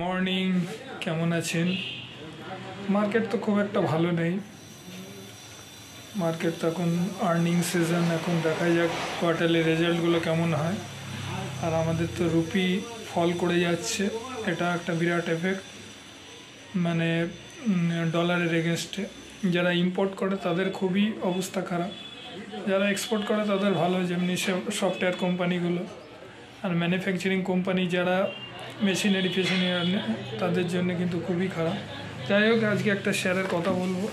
Morning, কেমন আছেন? Market তো খুব একটা ভালো নেই। মার্কেট তো এখন আর্নিং সিজন, এখন দেখা যাক কোয়ার্টারলি রেজাল্টগুলো কেমন হয়। আর আমাদের তো রুপি ফল করে যাচ্ছে, এটা একটা বিরাট এফেক্ট, মানে ডলারের এগেনস্টে। যারা ইম্পোর্ট করে তাদের খুবই অবস্থা খারাপ, যারা এক্সপোর্ট করে তাদের ভালো, যেমনি সফটওয়্যার কোম্পানিগুলো আর ম্যানুফ্যাকচারিং কোম্পানি যারা মেশিনারি তাদের জন্য কিন্তু খুবই খারাপ। যাই হোক, আজকে একটা শেয়ারের কথা বলবো,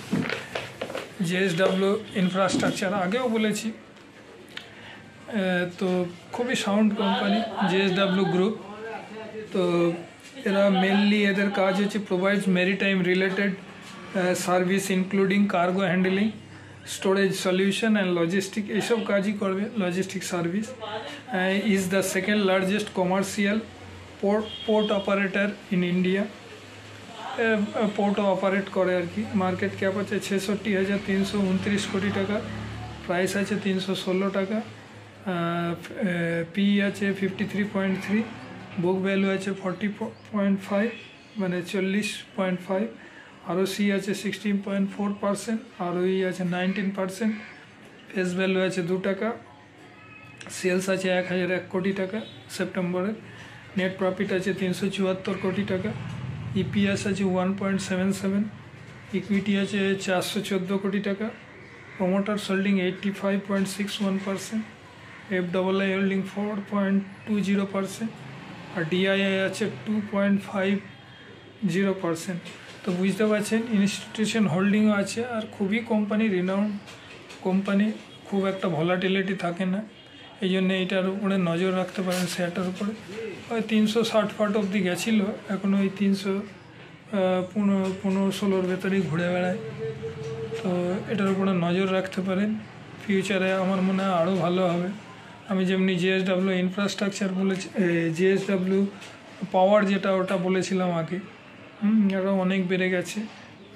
জেএসডব্লিউ ইনফ্রাস্ট্রাকচার। আগেও বলেছি, তো খুবই সাউন্ড কোম্পানি জেএসডব্লিউ গ্রুপ। তো এরা মেনলি এদের কাজ হচ্ছে provides maritime related service including cargo handling, storage solution and logistic, এইসব কাজই করবে। Logistic service is the second largest commercial port operator in India. পোর্টও অপারেট করে আর কি। মার্কেট ক্যাপ আছে 66,329 কোটি টাকা, প্রাইস আছে 316 টাকা, পি আছে 53.3, বুক ভ্যালু আছে 40.5 মানে 40.5, ROC আছে 16.4%, ROE আছে 19%, ফেস ভ্যালু আছে 2 টাকা, সেলস আছে 1,001 কোটি টাকা সেপ্টেম্বরের, নেট প্রফিট আছে 374 কোটি টাকা, ইপিএস আছে 1.77, ইকুইটি আছে 414 কোটি টাকা, প্রমোটার্স হোল্ডিং 85.61%, FII হোল্ডিং 4.20%, আর ডিআইআই আছে 2.50%। তো বুঝতে পারছেন, ইনস্টিটিউশন হোল্ডিংও আছে, আর খুবই কোম্পানি রিনাউন্ড কোম্পানি, খুব একটা ভলাটিলিটি থাকে না। এই জন্য এইটার উপরে নজর রাখতে পারেন, শেয়ারটার উপরে। ওই 360 অবধি গেছিলো, এখন ওই 315-16 ভেতরেই ঘুরে বেড়ায়। তো এটার উপরে নজর রাখতে পারেন, ফিউচারে আমার মনে হয় আরও ভালো হবে। আমি যেমনি জেএসডব্লিউ ইনফ্রাস্ট্রাকচার বলেছি, জেএসডব্লিউ পাওয়ার যেটা, ওটা বলেছিলাম আগে, এটা অনেক বেড়ে গেছে।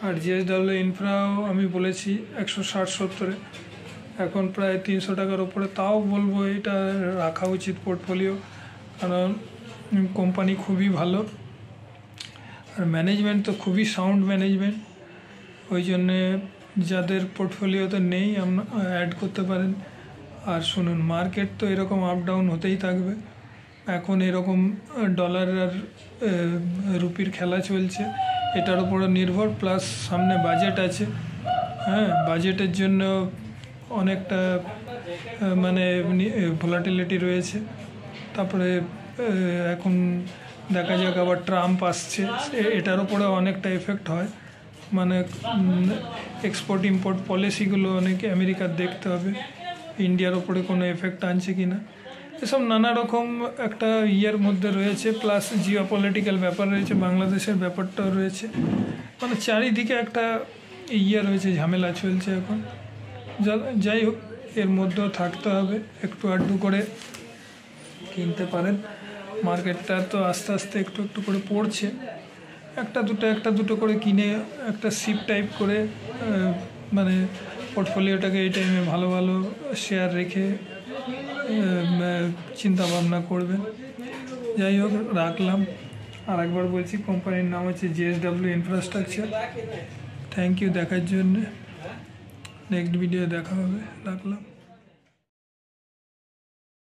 আর জেএসডব্লিউ ইনফ্রাও আমি বলেছি 160-70-এ, এখন প্রায় 300 টাকার ওপরে। তাও বলবো এটা রাখা উচিত পোর্টফোলিও, কারণ কোম্পানি খুবই ভালো, আর ম্যানেজমেন্ট তো খুবই সাউন্ড ম্যানেজমেন্ট। ওই জন্যে যাদের পোর্টফোলিওতে নেই অ্যাড করতে পারেন। আর শুনুন, মার্কেট তো এরকম আপ ডাউন হতেই থাকবে। এখন এরকম ডলার আর রুপির খেলা চলছে, এটার উপরে নির্ভর। প্লাস সামনে বাজেট আছে, বাজেটের জন্য অনেকটা মানে ভলাটিলিটি রয়েছে। তারপরে এখন দেখা যাক, আবার ট্রাম্প আসছে, এটার উপরে অনেকটা এফেক্ট হয়। মানে এক্সপোর্ট ইম্পোর্ট পলিসিগুলো অনেকে আমেরিকার দেখতে হবে, ইন্ডিয়ার ওপরে কোনো এফেক্ট আনছে কি না, এসব নানা রকম একটা ইয়ের মধ্যে রয়েছে। প্লাস জিওপলিটিক্যাল ব্যাপার রয়েছে, বাংলাদেশের ব্যাপারটাও রয়েছে, মানে চারিদিকে একটা ইয়ে রয়েছে, ঝামেলা চলছে এখন। যাই হোক, এর মধ্যেও থাকতে হবে, একটু আধটু করে কিনতে পারেন। মার্কেটটা তো আস্তে আস্তে একটু একটু করে পড়ছে, একটা দুটো করে কিনে একটা সিপ টাইপ করে মানে পোর্টফোলিওটাকে এই টাইমে ভালো ভালো শেয়ার রেখে চিন্তা ভাবনা করবেন। যাই হোক, রাখলাম। আর একবার বলছি, কোম্পানির নাম হচ্ছে জেএসডব্লিউ ইনফ্রাস্ট্রাকচার। থ্যাংক ইউ দেখার জন্য, নেক্সট ভিডিও দেখা হবে, রাখলাম।